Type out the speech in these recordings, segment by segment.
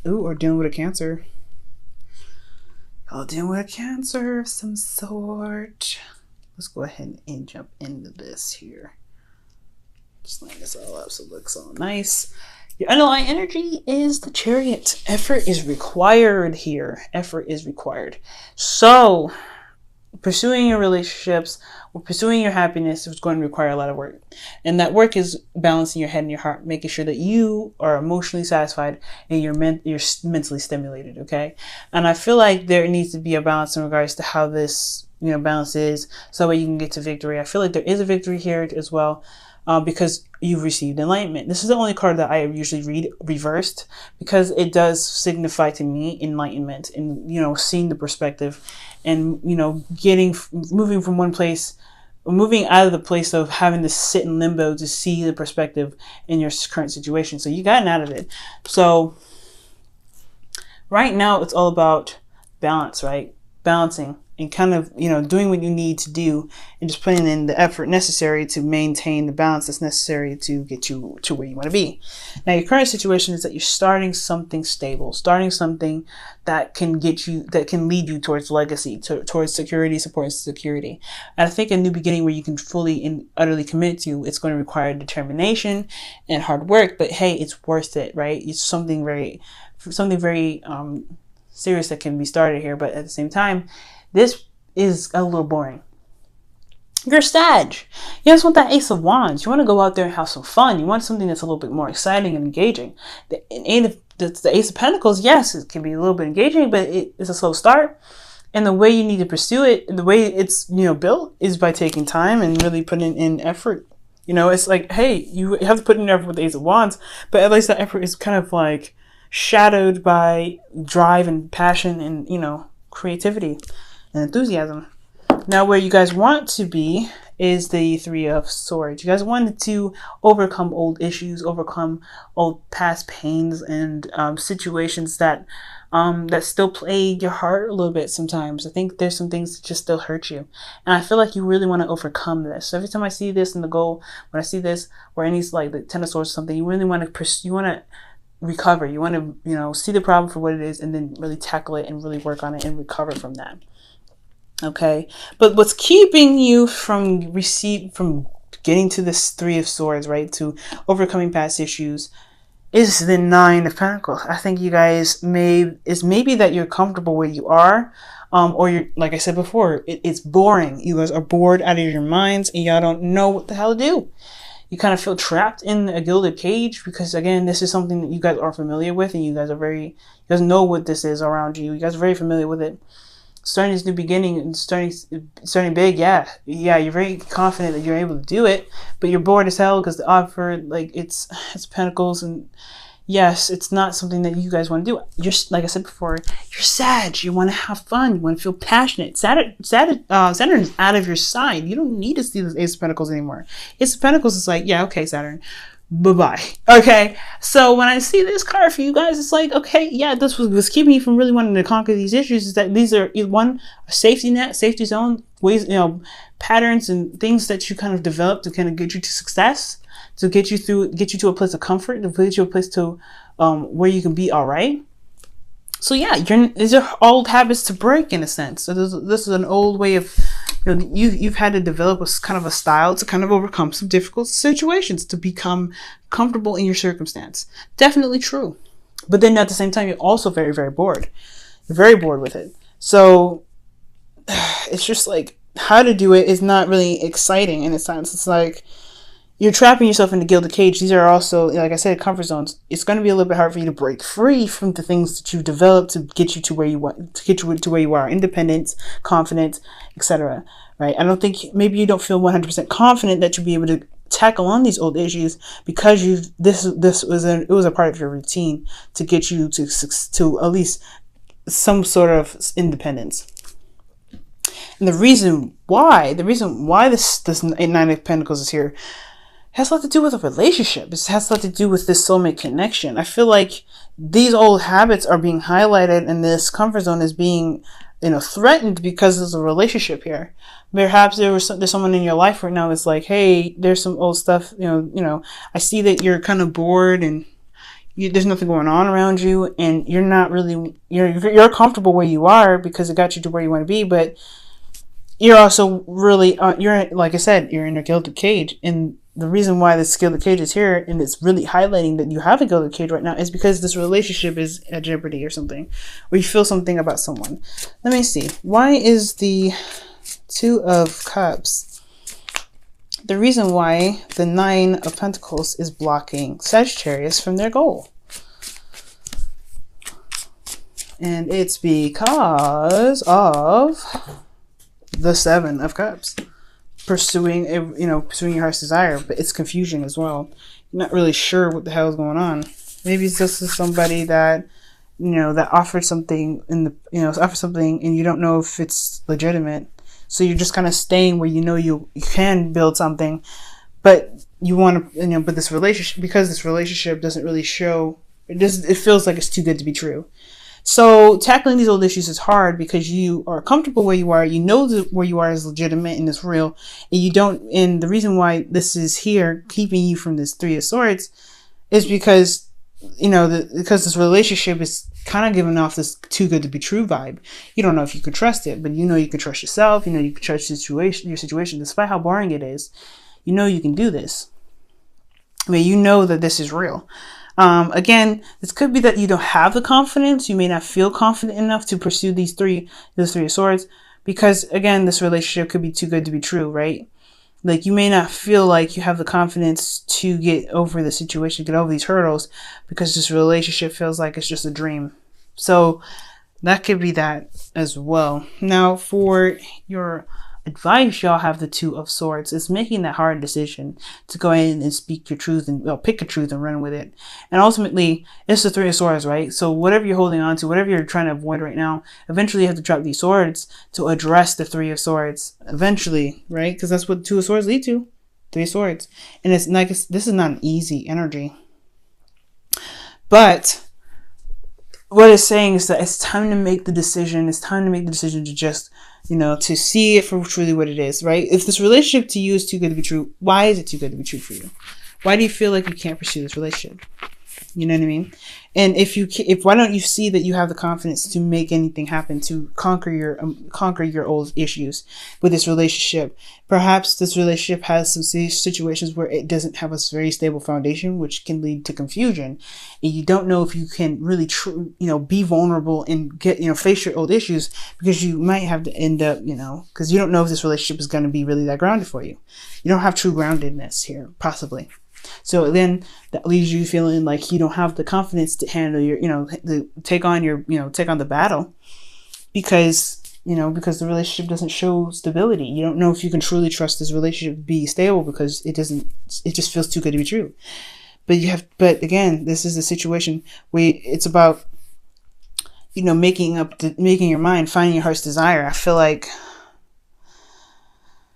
Ooh, or dealing with a Cancer. Y'all dealing with a Cancer of some sort. Let's go ahead and jump into this here. Just line this all up so it looks all nice. Your underlying energy is the Chariot. Effort is required here. Effort is required. So, pursuing your relationships or pursuing your happiness is going to require a lot of work. And that work is balancing your head and your heart, making sure that you are emotionally satisfied and you're mentally stimulated, okay? And I feel like there needs to be a balance in regards to how this, balance is, so that you can get to victory. I feel like there is a victory here as well. Because you've received enlightenment. This is the only card that I usually read reversed, because it does signify to me enlightenment and, seeing the perspective and, moving from one place, moving out of the place of having to sit in limbo to see the perspective in your current situation. So you gotten out of it. So right now it's all about balance, right? Balancing. And kind of, doing what you need to do and just putting in the effort necessary to maintain the balance that's necessary to get you to where you want to be. Now, your current situation is that you're starting something stable, starting something that can lead you towards legacy, towards security, support, and security. And I think a new beginning where you can fully and utterly commit to, it's going to require determination and hard work, but hey, it's worth it, right? It's something very serious that can be started here, but at the same time, this is a little boring. You're Sag. You guys want that Ace of Wands. You want to go out there and have some fun. You want something that's a little bit more exciting and engaging. The Ace of Pentacles, yes, it can be a little bit engaging, but it's a slow start. And the way you need to pursue it, the way it's built, is by taking time and really putting in effort. It's like, hey, you have to put in effort with the Ace of Wands, but at least that effort is kind of like shadowed by drive and passion and, creativity and enthusiasm. Now, where you guys want to be is the Three of Swords. You guys wanted to overcome old issues, overcome old past pains and situations that still plague your heart a little bit sometimes. I think there's some things that just still hurt you. And I feel like you really want to overcome this. So every time I see this in the goal, when I see this, or any like the Ten of Swords or something, you really want to pursue, you want to recover. You want to, see the problem for what it is and then really tackle it and really work on it and recover from that. Okay. But what's keeping you from getting to this Three of Swords, right, to overcoming past issues, is the Nine of Pentacles. I think you guys maybe that you're comfortable where you are, or you're, like I said before, it's boring. You guys are bored out of your minds and y'all don't know what the hell to do. You kind of feel trapped in a gilded cage because, again, this is something that you guys are familiar with and you guys know what this is around you. You guys are very familiar with it. Starting this new beginning and starting big, yeah, you're very confident that you're able to do it, but you're bored as hell because the offer, like, it's Pentacles, and yes, it's not something that you guys want to do. You're, like I said before, you're Sag. You want to have fun. You want to feel passionate. Saturn is out of your side. You don't need to see this Ace of Pentacles anymore. Ace of Pentacles is like, yeah, okay, Saturn, bye-bye. Okay, so when I see this card for you guys, it's like, okay, yeah, this was keeping you from really wanting to conquer these issues, is that these are, one, a safety net, safety zone, ways, patterns and things that you kind of develop to kind of get you to success, to get you to a place of comfort, to get you a place to where you can be all right. So yeah, these are old habits to break, in a sense. So this is an old way of, you've had to develop a kind of a style to kind of overcome some difficult situations, to become comfortable in your circumstance. Definitely true. But then at the same time, you're also very, very bored. You're very bored with it. So it's just like, how to do it is not really exciting in a sense. It's like you're trapping yourself in the gilded cage. These are also, like I said, comfort zones. It's going to be a little bit hard for you to break free from the things that you've developed to get you to where you want, to get you to where you are, independence, confidence, etc. Right? I don't think, maybe you don't feel 100% confident that you'll be able to tackle on these old issues because it was a part of your routine to get you to at least some sort of independence. And the reason why this Nine of Pentacles is here has a lot to do with a relationship. It has a lot to do with this soulmate connection. I feel like these old habits are being highlighted and this comfort zone is being, threatened because there's a relationship here. Perhaps there's someone in your life right now that's like, hey, there's some old stuff, I see that you're kind of bored and, there's nothing going on around you, and you're not really, you're comfortable where you are because it got you to where you want to be, but you're also really, you're, like I said, you're in a gilded cage. And the reason why this gilded cage is here, and it's really highlighting that you have a gilded cage right now, is because this relationship is at jeopardy or something, or you feel something about someone. Let me see. Why is the Two of Cups? The reason why the Nine of Pentacles is blocking Sagittarius from their goal. And it's because of the Seven of Cups. Pursuing pursuing your heart's desire, but it's confusion as well. You're not really sure what the hell is going on. Maybe it's just somebody that, that offered something offered something and you don't know if it's legitimate. So you're just kind of staying where you can build something, but you want to, but this relationship, because this relationship doesn't really show, it feels like it's too good to be true. So tackling these old issues is hard because you are comfortable where you are. You know that where you are is legitimate and it's real. And you don't, and the reason why this is here keeping you from this Three of Swords is because, because this relationship is kind of giving off this too good to be true vibe. You don't know if you can trust it, but you can trust yourself. You can trust your situation, despite how boring it is. You can do this. I mean, you know that this is real. Again, this could be that you don't have the confidence. You may not feel confident enough to pursue these Three of Swords because, again, this relationship could be too good to be true, right? Like, you may not feel like you have the confidence to get over the situation, get over these hurdles, because this relationship feels like it's just a dream. So that could be that as well. Now, for your advice, y'all have the Two of Swords. It's making that hard decision to go in and speak your truth and pick a truth and run with it. And ultimately, it's the Three of Swords, right? So whatever you're holding on to, whatever you're trying to avoid right now, eventually you have to drop these swords to address the Three of Swords. Eventually, right? Because that's what Two of Swords lead to. Three of Swords. And it's like, this is not an easy energy. But what it's saying is that it's time to make the decision. It's time to make the decision to just, to see it for truly what it is, right? If this relationship to you is too good to be true, why is it too good to be true for you? Why do you feel like you can't pursue this relationship? You know what I mean? And why don't you see that you have the confidence to make anything happen, to conquer your old issues with this relationship? Perhaps this relationship has some situations where it doesn't have a very stable foundation, which can lead to confusion. And you don't know if you can really, be vulnerable and get, face your old issues, because you might have to end up, because you don't know if this relationship is going to be really that grounded for you. You don't have true groundedness here, possibly. So then that leaves you feeling like you don't have the confidence to handle your, take on the battle, because the relationship doesn't show stability. You don't know if you can truly trust this relationship to be stable because it just feels too good to be true. But again, this is a situation where it's about, making your mind, finding your heart's desire. I feel like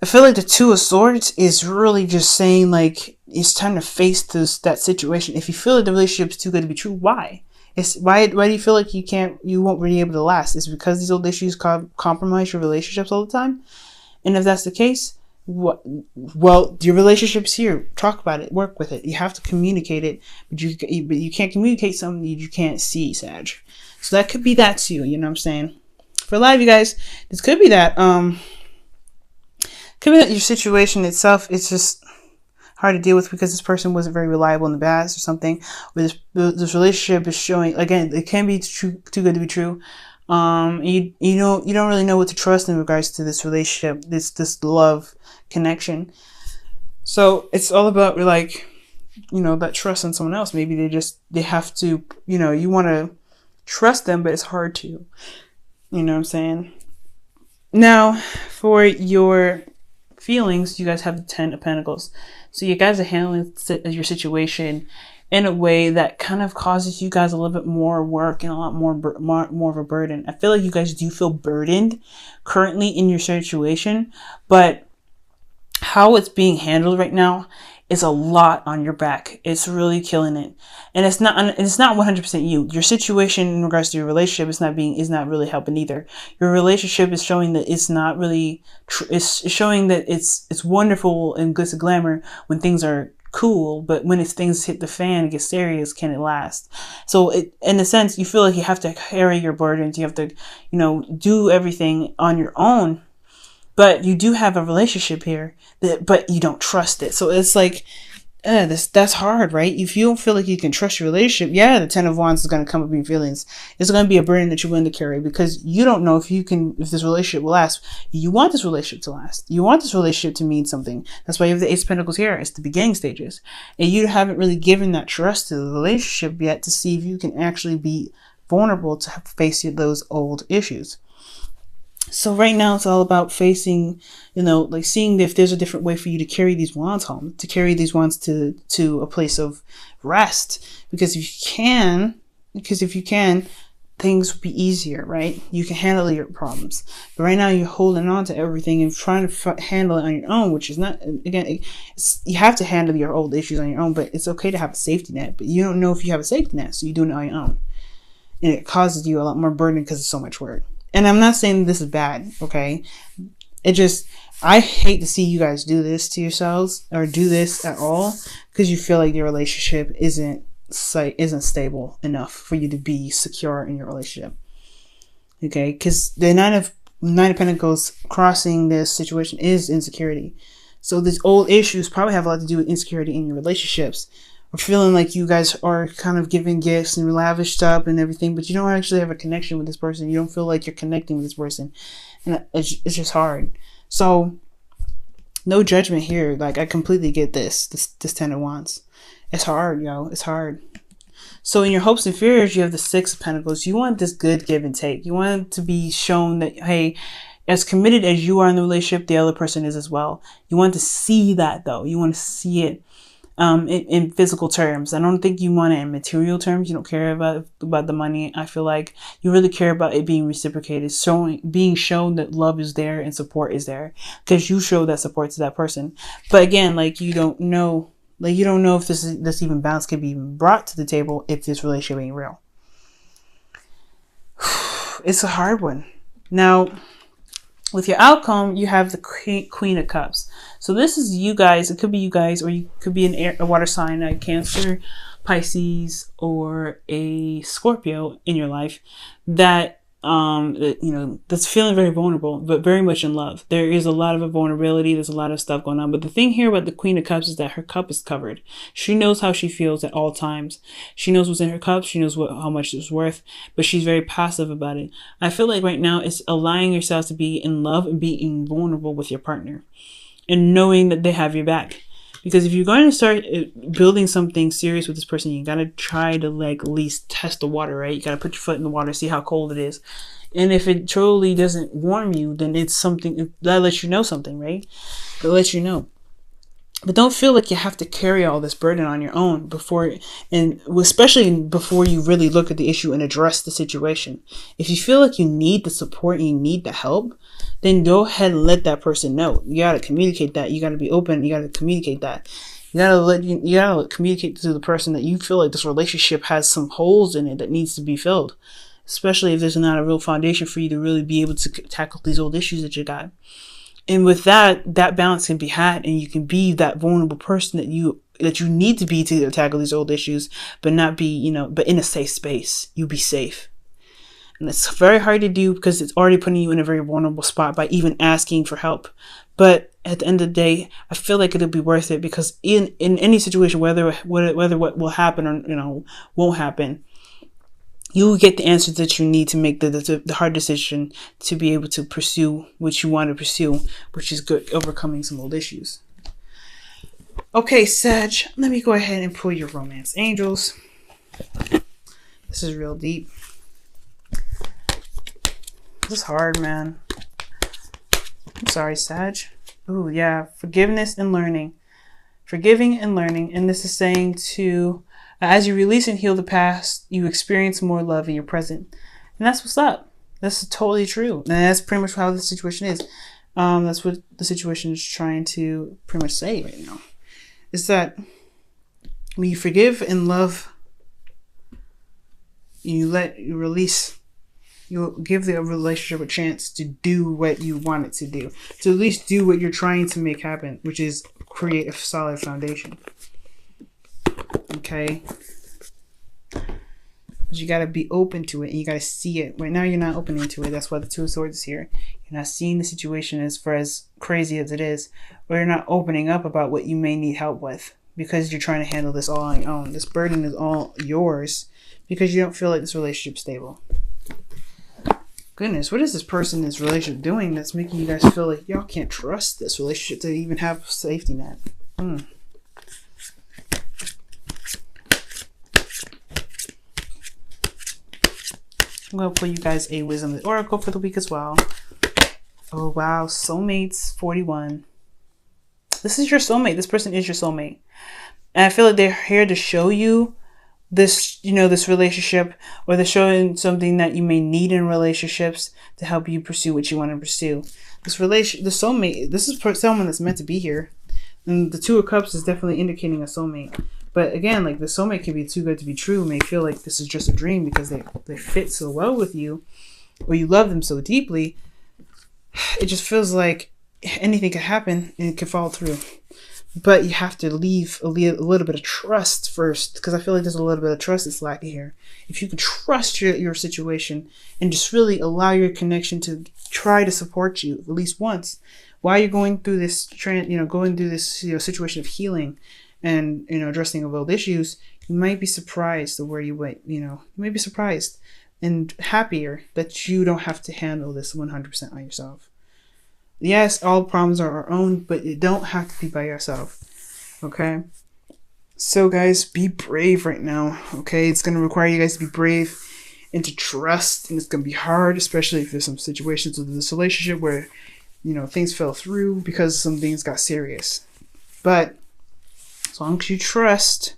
the Two of Swords is really just saying, like, it's time to face that situation. If you feel like the relationship is too good to be true, why? Why do you feel like you won't be able to last? It's because these old issues compromise your relationships all the time? And if that's the case, well, your relationship's here. Talk about it. Work with it. You have to communicate it, but you can't communicate something you can't see, Sag. So that could be that too. You know what I'm saying? For a lot of you guys, this could be that. Could be that your situation itself is just hard to deal with because this person wasn't very reliable in the past or something. Or this relationship is showing, again, it can be too good to be true. You don't really know what to trust in regards to this relationship, this love connection. So it's all about, like, that trust in someone else. Maybe they have to, you want to trust them, but it's hard to. You know what I'm saying? Now, for your feelings, you guys have the Ten of Pentacles. So you guys are handling your situation in a way that kind of causes you guys a little bit more work and a lot more of a burden. I feel like you guys do feel burdened currently in your situation, but how it's being handled right now is a lot on your back. It's really killing it. And it's not 100% you. Your situation in regards to your relationship is not really helping either. Your relationship is showing that it's not really it's showing that it's wonderful and glitz and glamour when things are cool, but when things hit the fan, it gets serious, can it last? So in a sense, you feel like you have to carry your burdens. You have to, do everything on your own. But you do have a relationship here, but you don't trust it. So it's like, that's hard, right? If you don't feel like you can trust your relationship, yeah, the Ten of Wands is going to come up in your feelings. It's going to be a burden that you're willing to carry because you don't know if this relationship will last. You want this relationship to last. You want this relationship to mean something. That's why you have the Ace of Pentacles here. It's the beginning stages. And you haven't really given that trust to the relationship yet to see if you can actually be vulnerable to face those old issues. So right now it's all about facing, like seeing if there's a different way for you to carry these wands home, to carry these wands to a place of rest. Because if you can, things will be easier, right? You can handle your problems. But right now you're holding on to everything and trying to handle it on your own, which is not, again, you have to handle your old issues on your own, but it's okay to have a safety net. But you don't know if you have a safety net, so you're doing it on your own. And it causes you a lot more burden because it's so much work. And I'm not saying this is bad, okay? I hate to see you guys do this to yourselves or do this at all because you feel like your relationship isn't stable enough for you to be secure in your relationship, okay? Because the Nine of Pentacles crossing this situation is insecurity. So these old issues probably have a lot to do with insecurity in your relationships. Or feeling like you guys are kind of giving gifts and lavished up and everything, but you don't actually have a connection with this person. You don't feel like you're connecting with this person. And it's just hard. So, no judgment here. Like, I completely get this Ten of Wands. It's hard, It's hard. So, in your hopes and fears, you have the Six of Pentacles. You want this good give and take. You want it to be shown that, hey, as committed as you are in the relationship, the other person is as well. You want to see that, though. You want to see it. In physical terms. I don't think you want it in material terms. You don't care about the money. I feel like you really care about it being reciprocated, being shown that love is there and support is there because you show that support to that person. But again, like you don't know if this even balance can be even brought to the table if this relationship ain't real. It's a hard one. Now, with your outcome, you have the Queen of Cups. So this is you guys. It could be you guys, or you could be a water sign, like Cancer, Pisces, or a Scorpio in your life that that's feeling very vulnerable, but very much in love. There is a lot of vulnerability. There's a lot of stuff going on. But the thing here about the Queen of Cups is that her cup is covered. She knows how she feels at all times. She knows what's in her cup. She knows how much it's worth, but she's very passive about it. I feel like right now it's allowing yourselves to be in love and being vulnerable with your partner and knowing that they have your back. Because if you're going to start building something serious with this person, you got to try to at least test the water, right? You got to put your foot in the water, see how cold it is. And if it truly doesn't warm you, then it's something that lets you know something, right? It lets you know. But don't feel like you have to carry all this burden on your own especially before you really look at the issue and address the situation. If you feel like you need the support and you need the help, then go ahead and let that person know. You got to communicate that. You got to be open. You got to communicate that. You got to communicate to the person that you feel like this relationship has some holes in it that needs to be filled. Especially if there's not a real foundation for you to really be able to tackle these old issues that you got. And with that balance can be had, and you can be that vulnerable person that you need to be to tackle these old issues, but not be, but in a safe space. You be safe. And it's very hard to do because it's already putting you in a very vulnerable spot by even asking for help. But at the end of the day, I feel like it'll be worth it because in any situation, whether what will happen or, won't happen, you will get the answers that you need to make the hard decision to be able to pursue what you want to pursue, which is good, overcoming some old issues. Okay, Sag, let me go ahead and pull your romance angels. This is real deep. This is hard, man. I'm sorry, Sag. Ooh, yeah, forgiveness and learning. Forgiving and learning. And this is saying to... as you release and heal the past, you experience more love in your present. And that's what's up. That's totally true. And that's pretty much how the situation is. That's what the situation is trying to pretty much say right now. Is that when you forgive and love, you release, you'll give the relationship a chance to do what you want it to do. To at least do what you're trying to make happen, which is create a solid foundation. Okay. But you got to be open to it, and you got to see it. Right now, you're not opening to it. That's why the Two of Swords is here. You're not seeing the situation as far as crazy as it is, or you're not opening up about what you may need help with because you're trying to handle this all on your own. This burden is all yours because you don't feel like this relationship's stable. Goodness, what is this person in this relationship doing that's making you guys feel like y'all can't trust this relationship to even have a safety net? I'm going to pull you guys a Wisdom Oracle for the week as well. Oh, wow. Soulmates 41. This is your soulmate. This person is your soulmate. And I feel like they're here to show you this, you know, this relationship, or they're showing something that you may need in relationships to help you pursue what you want to pursue. This the soulmate, this is someone that's meant to be here. And the Two of Cups is definitely indicating a soulmate. But again, like, the soulmate can be too good to be true. May feel like this is just a dream because they fit so well with you, or you love them so deeply. It just feels like anything could happen and it could fall through. But you have to leave a little bit of trust first, because I feel like there's a little bit of trust that's lacking here. If you can trust your situation and just really allow your connection to try to support you at least once while you're going through this situation of healing and, you know, addressing of old issues, you might be surprised of where you went. You may be surprised and happier that you don't have to handle this 100% on yourself. Yes, all problems are our own, but you don't have to be by yourself. Okay? So, guys, be brave right now. Okay? It's going to require you guys to be brave and to trust, and it's going to be hard, especially if there's some situations with this relationship where, you know, things fell through because some things got serious. But as long as you trust,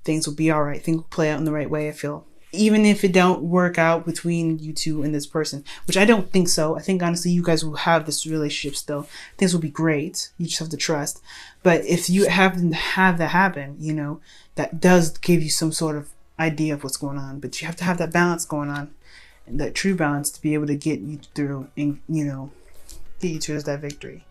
things will be all right. Things will play out in the right way, I feel. Even if it don't work out between you two and this person, which I don't think so. I think, honestly, you guys will have this relationship still. Things will be great. You just have to trust. But if you happen to have that happen, you know, that does give you some sort of idea of what's going on. But you have to have that balance going on, and that true balance, to be able to get you through and, you know, get you towards that victory.